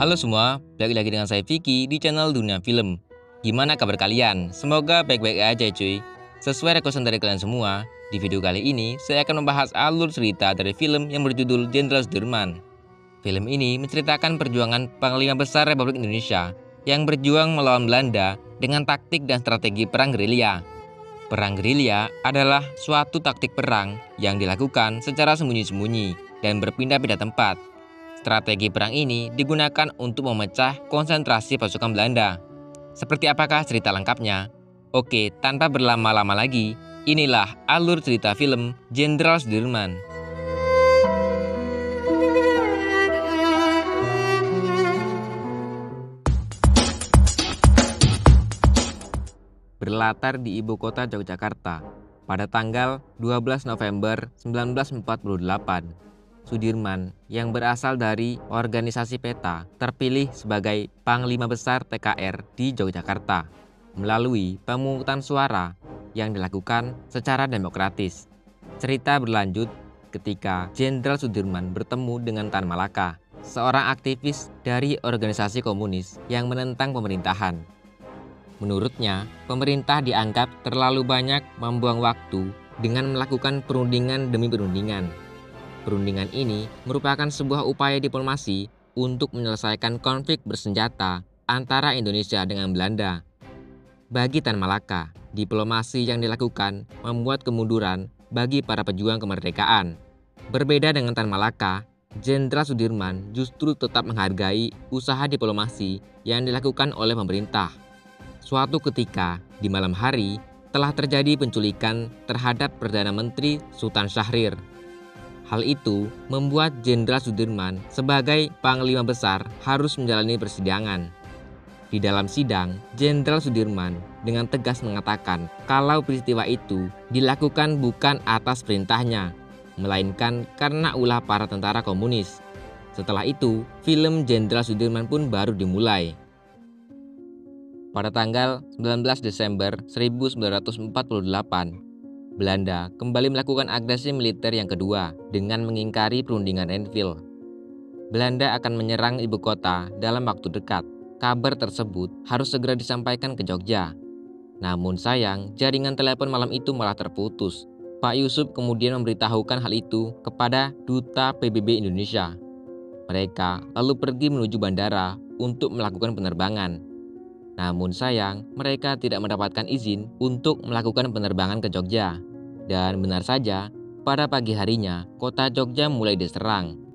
Halo semua, balik lagi dengan saya Vicky di channel Dunia Film. Gimana kabar kalian? Semoga baik-baik aja cuy. Sesuai requestan dari kalian semua, di video kali ini saya akan membahas alur cerita dari film yang berjudul Jenderal Sudirman. Film ini menceritakan perjuangan Panglima Besar Republik Indonesia yang berjuang melawan Belanda dengan taktik dan strategi perang gerilya. Perang gerilya adalah suatu taktik perang yang dilakukan secara sembunyi-sembunyi dan berpindah-pindah tempat. Strategi perang ini digunakan untuk memecah konsentrasi pasukan Belanda. Seperti apakah cerita lengkapnya? Oke, tanpa berlama-lama lagi, inilah alur cerita film Jenderal Sudirman. Berlatar di ibu kota Yogyakarta pada tanggal 12 November 1948. Sudirman yang berasal dari organisasi PETA terpilih sebagai Panglima Besar TKR di Yogyakarta melalui pemungutan suara yang dilakukan secara demokratis. Cerita berlanjut ketika Jenderal Sudirman bertemu dengan Tan Malaka, seorang aktivis dari organisasi komunis yang menentang pemerintahan. Menurutnya, pemerintah dianggap terlalu banyak membuang waktu dengan melakukan perundingan demi perundingan. Perundingan ini merupakan sebuah upaya diplomasi untuk menyelesaikan konflik bersenjata antara Indonesia dengan Belanda. Bagi Tan Malaka, diplomasi yang dilakukan membuat kemunduran bagi para pejuang kemerdekaan. Berbeda dengan Tan Malaka, Jenderal Sudirman justru tetap menghargai usaha diplomasi yang dilakukan oleh pemerintah. Suatu ketika, di malam hari, telah terjadi penculikan terhadap Perdana Menteri Sultan Syahrir. Hal itu membuat Jenderal Sudirman sebagai Panglima Besar harus menjalani persidangan. Di dalam sidang, Jenderal Sudirman dengan tegas mengatakan kalau peristiwa itu dilakukan bukan atas perintahnya, melainkan karena ulah para tentara komunis. Setelah itu, film Jenderal Sudirman pun baru dimulai. Pada tanggal 19 Desember 1948, Belanda kembali melakukan agresi militer yang kedua dengan mengingkari perundingan Enfield. Belanda akan menyerang ibu kota dalam waktu dekat. Kabar tersebut harus segera disampaikan ke Jogja. Namun sayang, jaringan telepon malam itu malah terputus. Pak Yusuf kemudian memberitahukan hal itu kepada Duta PBB Indonesia. Mereka lalu pergi menuju bandara untuk melakukan penerbangan. Namun sayang, mereka tidak mendapatkan izin untuk melakukan penerbangan ke Jogja. Dan benar saja, pada pagi harinya, kota Jogja mulai diserang.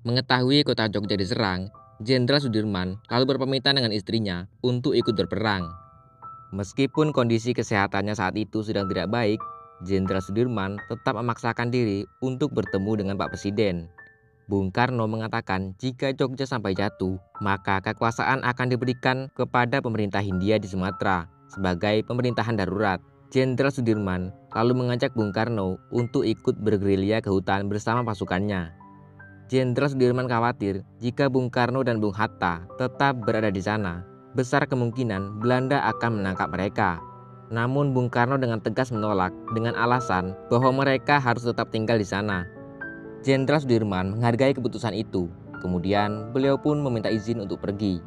Mengetahui kota Jogja diserang, Jenderal Sudirman lalu berpamitan dengan istrinya untuk ikut berperang. Meskipun kondisi kesehatannya saat itu sedang tidak baik, Jenderal Sudirman tetap memaksakan diri untuk bertemu dengan Pak Presiden. Bung Karno mengatakan jika Jogja sampai jatuh, maka kekuasaan akan diberikan kepada pemerintah Hindia di Sumatera sebagai pemerintahan darurat. Jenderal Sudirman lalu mengajak Bung Karno untuk ikut bergerilya ke hutan bersama pasukannya. Jenderal Sudirman khawatir jika Bung Karno dan Bung Hatta tetap berada di sana, besar kemungkinan Belanda akan menangkap mereka. Namun Bung Karno dengan tegas menolak dengan alasan bahwa mereka harus tetap tinggal di sana. Jenderal Sudirman menghargai keputusan itu. Kemudian beliau pun meminta izin untuk pergi.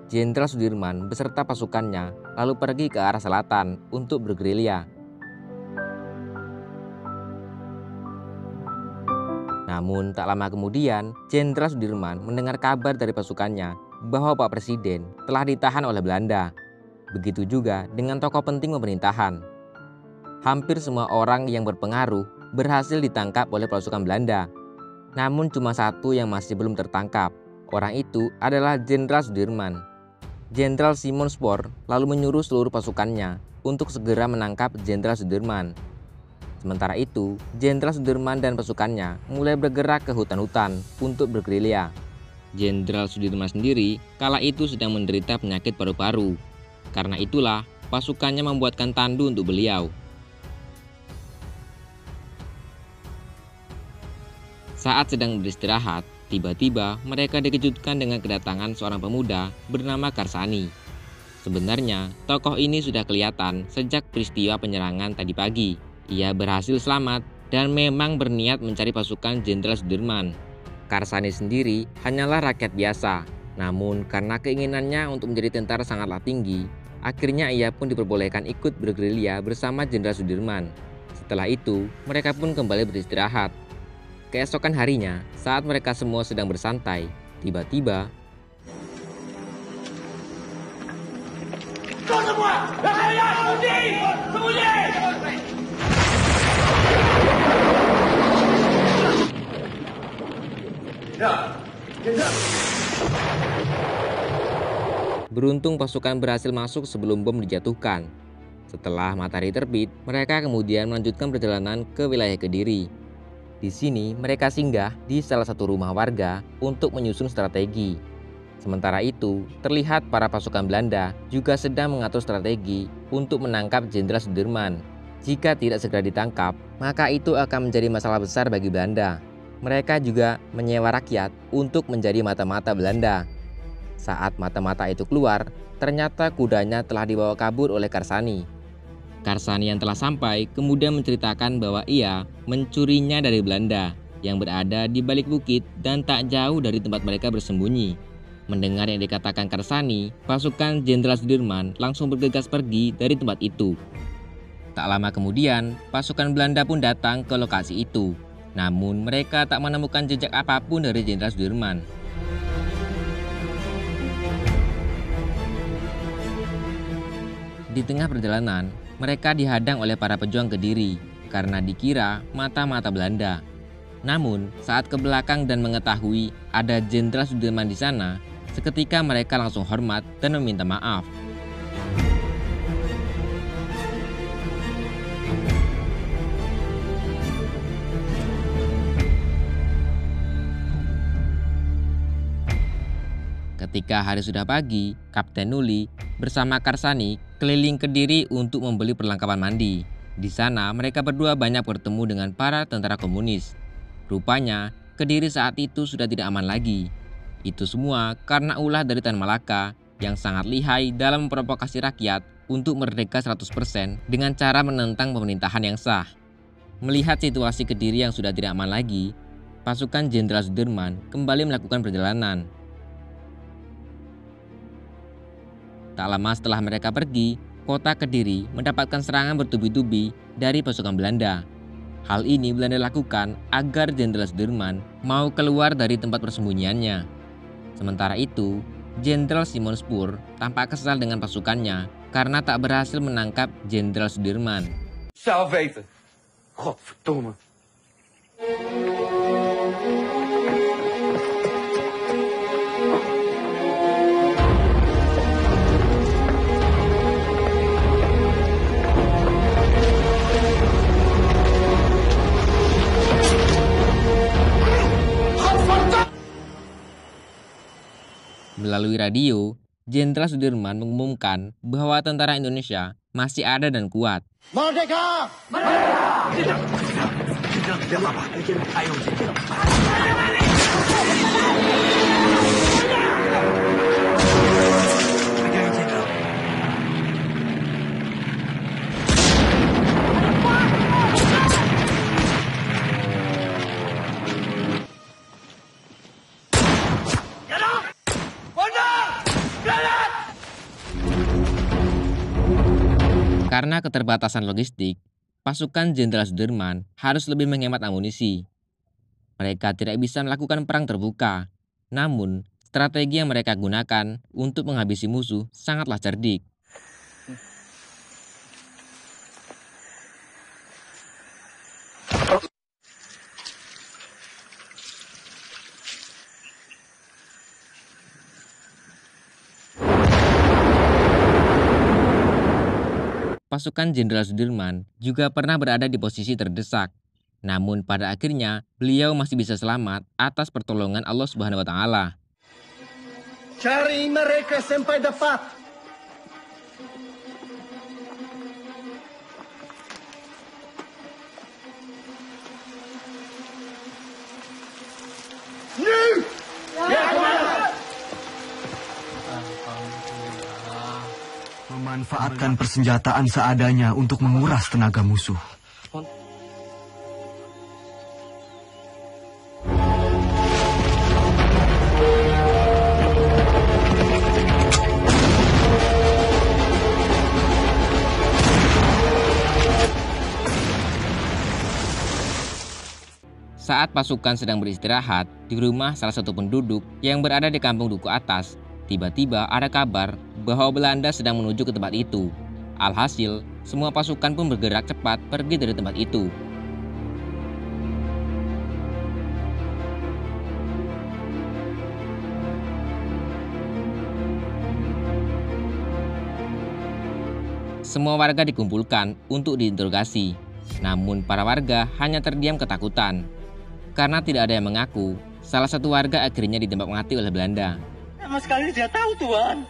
Jenderal Sudirman beserta pasukannya lalu pergi ke arah selatan untuk bergerilya. Namun tak lama kemudian, Jenderal Sudirman mendengar kabar dari pasukannya bahwa Pak Presiden telah ditahan oleh Belanda. Begitu juga dengan tokoh penting pemerintahan. Hampir semua orang yang berpengaruh berhasil ditangkap oleh pasukan Belanda. Namun cuma satu yang masih belum tertangkap. Orang itu adalah Jenderal Sudirman. Jenderal Simon Spoor lalu menyuruh seluruh pasukannya untuk segera menangkap Jenderal Sudirman. Sementara itu, Jenderal Sudirman dan pasukannya mulai bergerak ke hutan-hutan untuk bergerilya. Jenderal Sudirman sendiri kala itu sedang menderita penyakit paru-paru. Karena itulah, pasukannya membuatkan tandu untuk beliau. Saat sedang beristirahat, tiba-tiba mereka dikejutkan dengan kedatangan seorang pemuda bernama Karsani. Sebenarnya, tokoh ini sudah kelihatan sejak peristiwa penyerangan tadi pagi. Ia berhasil selamat dan memang berniat mencari pasukan Jenderal Sudirman. Karsani sendiri hanyalah rakyat biasa, namun karena keinginannya untuk menjadi tentara sangatlah tinggi, akhirnya ia pun diperbolehkan ikut bergerilya bersama Jenderal Sudirman. Setelah itu, mereka pun kembali beristirahat. Keesokan harinya, saat mereka semua sedang bersantai, tiba-tiba beruntung pasukan berhasil masuk sebelum bom dijatuhkan. Setelah matahari terbit, mereka kemudian melanjutkan perjalanan ke wilayah Kediri. Di sini mereka singgah di salah satu rumah warga untuk menyusun strategi. Sementara itu, terlihat para pasukan Belanda juga sedang mengatur strategi untuk menangkap Jenderal Sudirman. Jika tidak segera ditangkap, maka itu akan menjadi masalah besar bagi Belanda. Mereka juga menyewa rakyat untuk menjadi mata-mata Belanda. Saat mata-mata itu keluar, ternyata kudanya telah dibawa kabur oleh Karsani. Karsani yang telah sampai kemudian menceritakan bahwa ia mencurinya dari Belanda yang berada di balik bukit dan tak jauh dari tempat mereka bersembunyi. Mendengar yang dikatakan Karsani, pasukan Jenderal Sudirman langsung bergegas pergi dari tempat itu. Tak lama kemudian, pasukan Belanda pun datang ke lokasi itu. Namun mereka tak menemukan jejak apapun dari Jenderal Sudirman. Di tengah perjalanan, mereka dihadang oleh para pejuang Kediri karena dikira mata-mata Belanda. Namun, saat ke belakang dan mengetahui ada Jenderal Sudirman di sana, seketika mereka langsung hormat dan meminta maaf. Ketika hari sudah pagi, Kapten Nuli bersama Karsani keliling Kediri untuk membeli perlengkapan mandi. Di sana mereka berdua banyak bertemu dengan para tentara komunis. Rupanya, Kediri saat itu sudah tidak aman lagi. Itu semua karena ulah dari Tan Malaka yang sangat lihai dalam memprovokasi rakyat untuk merdeka 100% dengan cara menentang pemerintahan yang sah. Melihat situasi Kediri yang sudah tidak aman lagi, pasukan Jenderal Sudirman kembali melakukan perjalanan. Tak lama setelah mereka pergi, kota Kediri mendapatkan serangan bertubi-tubi dari pasukan Belanda. Hal ini Belanda lakukan agar Jenderal Sudirman mau keluar dari tempat persembunyiannya. Sementara itu, Jenderal Simon Spoor tampak kesal dengan pasukannya karena tak berhasil menangkap Jenderal Sudirman. Zelf weten. Godverdomme. Melalui radio, Jenderal Sudirman mengumumkan bahwa tentara Indonesia masih ada dan kuat. Merdeka! Karena keterbatasan logistik, pasukan Jenderal Sudirman harus lebih menghemat amunisi. Mereka tidak bisa melakukan perang terbuka, namun strategi yang mereka gunakan untuk menghabisi musuh sangatlah cerdik. pasukan Jenderal Sudirman juga pernah berada di posisi terdesak. Namun pada akhirnya beliau masih bisa selamat atas pertolongan Allah Subhanahu wa taala. Cari mereka sampai dapat. Memanfaatkan persenjataan seadanya untuk menguras tenaga musuh. Saat pasukan sedang beristirahat di rumah salah satu penduduk yang berada di kampung Duku Atas, tiba-tiba ada kabar bahwa Belanda sedang menuju ke tempat itu. Alhasil, semua pasukan pun bergerak cepat pergi dari tempat itu. Semua warga dikumpulkan untuk diinterogasi. Namun para warga hanya terdiam ketakutan. Karena tidak ada yang mengaku, salah satu warga akhirnya ditembak mati oleh Belanda. Sama sekali tidak tahu, Tuan.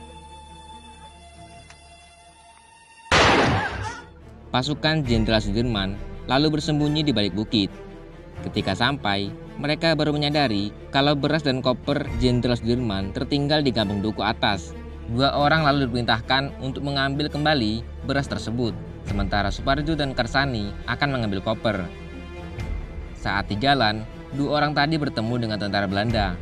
Pasukan Jenderal Sudirman lalu bersembunyi di balik bukit. Ketika sampai, mereka baru menyadari kalau beras dan koper Jenderal Sudirman tertinggal di kampung Duku Atas. 2 orang lalu diperintahkan untuk mengambil kembali beras tersebut, sementara Suparjo dan Karsani akan mengambil koper. Saat di jalan, 2 orang tadi bertemu dengan tentara Belanda.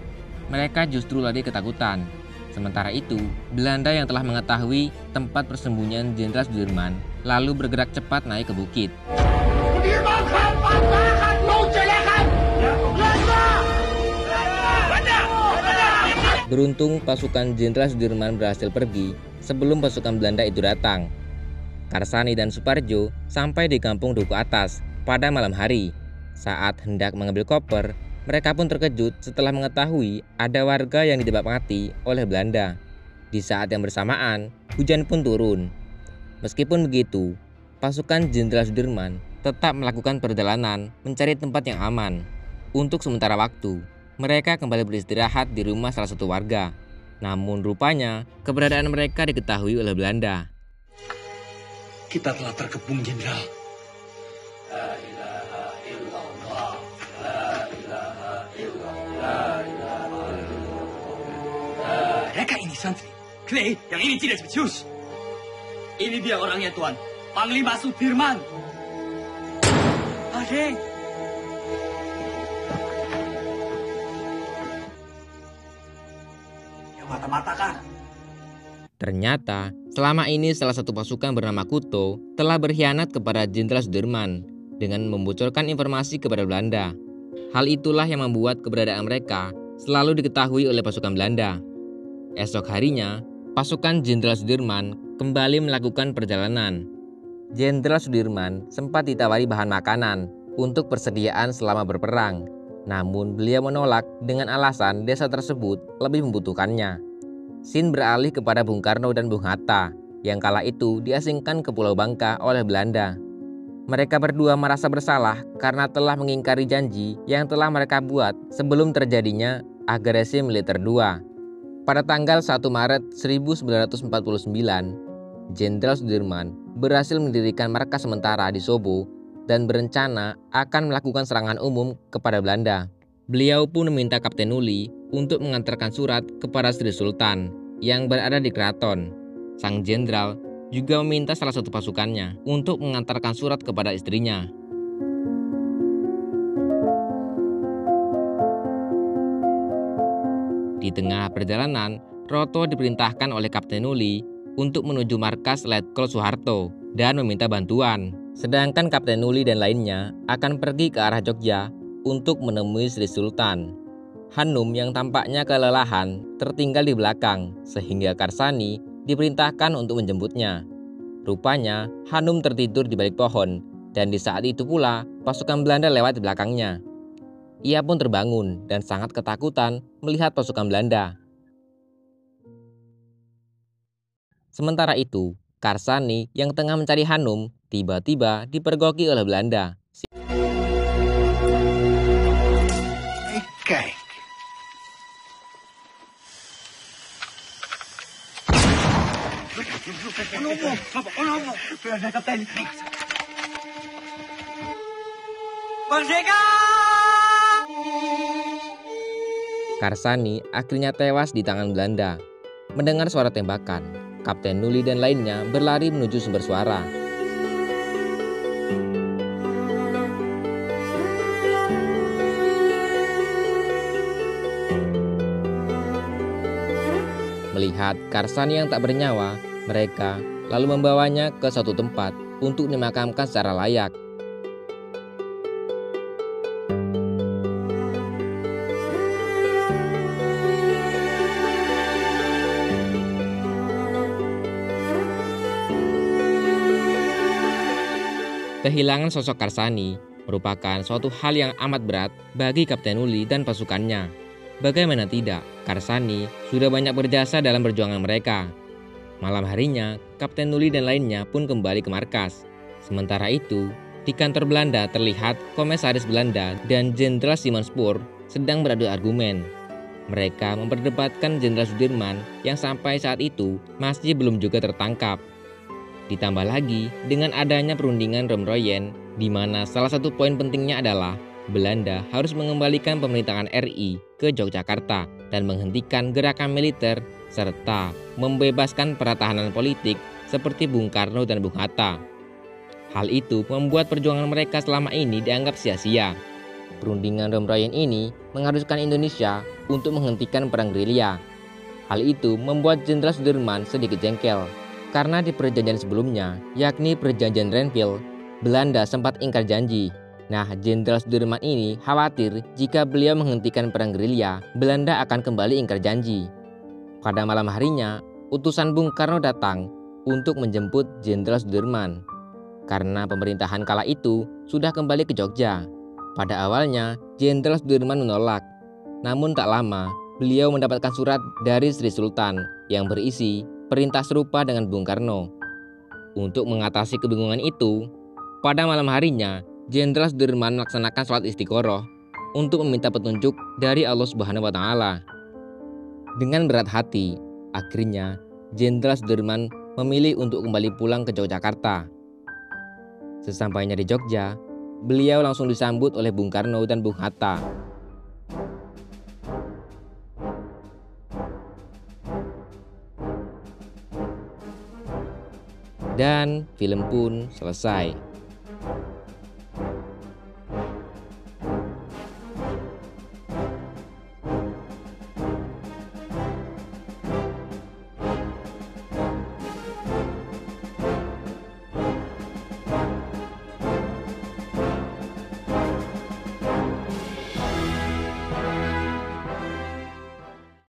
Mereka justru lari ketakutan. Sementara itu, Belanda yang telah mengetahui tempat persembunyian Jenderal Sudirman lalu bergerak cepat naik ke bukit. Beruntung pasukan Jenderal Sudirman berhasil pergi sebelum pasukan Belanda itu datang. Karsani dan Suparjo sampai di kampung Duku Atas pada malam hari. Saat hendak mengambil koper, mereka pun terkejut setelah mengetahui ada warga yang ditembak mati oleh Belanda. Di saat yang bersamaan, hujan pun turun. Meskipun begitu, pasukan Jenderal Sudirman tetap melakukan perjalanan mencari tempat yang aman. Untuk sementara waktu, mereka kembali beristirahat di rumah salah satu warga. Namun rupanya, keberadaan mereka diketahui oleh Belanda. Kita telah terkepung, Jenderal. Mereka ini santri. Clay, yang ini tidak becus. Ini dia orangnya, Tuan. Panglima Sudirman. Adek. Yang mata-mata kan? Ternyata, selama ini salah satu pasukan bernama Kuto telah berkhianat kepada Jenderal Sudirman dengan membocorkan informasi kepada Belanda. Hal itulah yang membuat keberadaan mereka selalu diketahui oleh pasukan Belanda. Esok harinya, pasukan Jenderal Sudirman kembali melakukan perjalanan. Jenderal Sudirman sempat ditawari bahan makanan untuk persediaan selama berperang. Namun beliau menolak dengan alasan desa tersebut lebih membutuhkannya. Sin beralih kepada Bung Karno dan Bung Hatta yang kala itu diasingkan ke Pulau Bangka oleh Belanda. Mereka berdua merasa bersalah karena telah mengingkari janji yang telah mereka buat sebelum terjadinya agresi militer II. Pada tanggal 1 Maret 1949, Jenderal Sudirman berhasil mendirikan markas sementara di Sobo dan berencana akan melakukan serangan umum kepada Belanda. Beliau pun meminta Kapten Nuli untuk mengantarkan surat kepada Sri Sultan yang berada di keraton. Sang jenderal juga meminta salah satu pasukannya untuk mengantarkan surat kepada istrinya. Di tengah perjalanan, Roto diperintahkan oleh Kapten Nuli untuk menuju markas Letkol Soeharto dan meminta bantuan. Sedangkan Kapten Nuli dan lainnya akan pergi ke arah Jogja untuk menemui Sri Sultan. Hanum yang tampaknya kelelahan tertinggal di belakang sehingga Karsani diperintahkan untuk menjemputnya. Rupanya Hanum tertidur di balik pohon dan di saat itu pula pasukan Belanda lewat di belakangnya. Ia pun terbangun dan sangat ketakutan melihat pasukan Belanda. Sementara itu, Karsani yang tengah mencari Hanum tiba-tiba dipergoki oleh Belanda. Kijk. Karsani akhirnya tewas di tangan Belanda. Mendengar suara tembakan, Kapten Nuli dan lainnya berlari menuju sumber suara. Melihat Karsani yang tak bernyawa, mereka lalu membawanya ke suatu tempat untuk dimakamkan secara layak. Kehilangan sosok Karsani merupakan suatu hal yang amat berat bagi Kapten Nuli dan pasukannya. Bagaimana tidak, Karsani sudah banyak berjasa dalam perjuangan mereka. Malam harinya, Kapten Nuli dan lainnya pun kembali ke markas. Sementara itu, di kantor Belanda terlihat Komisaris Belanda dan Jenderal Simon Spoor sedang beradu argumen. Mereka memperdebatkan Jenderal Sudirman yang sampai saat itu masih belum juga tertangkap. Ditambah lagi dengan adanya perundingan Romroyen, di mana salah satu poin pentingnya adalah Belanda harus mengembalikan pemerintahan RI ke Yogyakarta dan menghentikan gerakan militer serta membebaskan pertahanan politik seperti Bung Karno dan Bung Hatta. Hal itu membuat perjuangan mereka selama ini dianggap sia-sia. Perundingan Romroyen ini mengharuskan Indonesia untuk menghentikan perang gerilya. Hal itu membuat Jenderal Sudirman sedikit jengkel. Karena di perjanjian sebelumnya, yakni perjanjian Renville, Belanda sempat ingkar janji. Nah, Jenderal Sudirman ini khawatir jika beliau menghentikan perang gerilya, Belanda akan kembali ingkar janji. Pada malam harinya, utusan Bung Karno datang untuk menjemput Jenderal Sudirman. Karena pemerintahan kala itu sudah kembali ke Jogja. Pada awalnya, Jenderal Sudirman menolak. Namun tak lama, beliau mendapatkan surat dari Sri Sultan yang berisi perintah serupa dengan Bung Karno. Untuk mengatasi kebingungan itu, pada malam harinya, Jenderal Sudirman melaksanakan sholat istiqoroh untuk meminta petunjuk dari Allah Subhanahu wa Ta'ala. Dengan berat hati, akhirnya Jenderal Sudirman memilih untuk kembali pulang ke Yogyakarta. Sesampainya di Jogja, beliau langsung disambut oleh Bung Karno dan Bung Hatta. Dan film pun selesai.